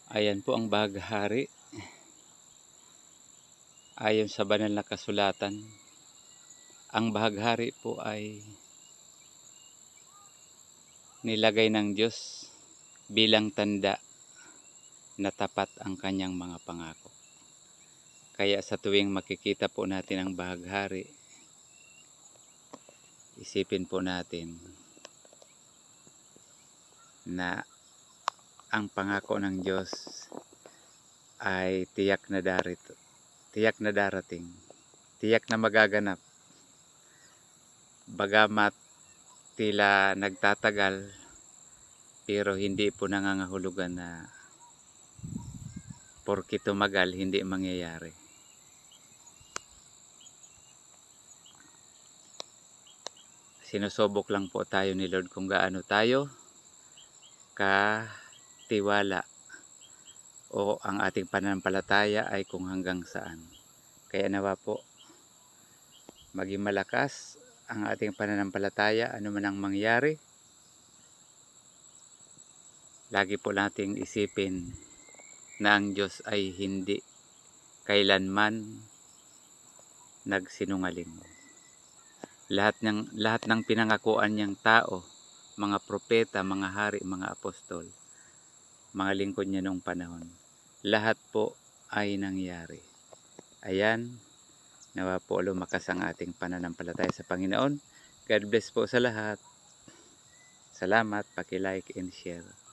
Ayan po ang bahaghari. Ayon sa banal na kasulatan, ang bahaghari po ay nilagay ng Diyos bilang tanda na tapat ang kanyang mga pangako. Kaya sa tuwing makikita po natin ang bahaghari, isipin po natin na ang pangako ng Diyos ay tiyak na darating, tiyak na magaganap. Bagamat tila nagtatagal, pero hindi po nangangahulugan na porke tumagal hindi mangyayari. Sinusubok lang po tayo ni Lord kung gaano tayo katiwala o ang ating pananampalataya ay kung hanggang saan. Kaya nawa po maging malakas ang ating pananampalataya, ano man ang mangyari. Lagi po nating isipin na ang Diyos ay hindi kailanman nagsinungaling. Lahat ng pinangakuan niyang tao, mga propeta, mga hari, mga apostol, mga lingkod niya noong panahon, lahat po ay nangyari. Ayan, nawa po lumakas ang ating pananampalataya sa Panginoon. God bless po sa lahat. Salamat, paki-like and share.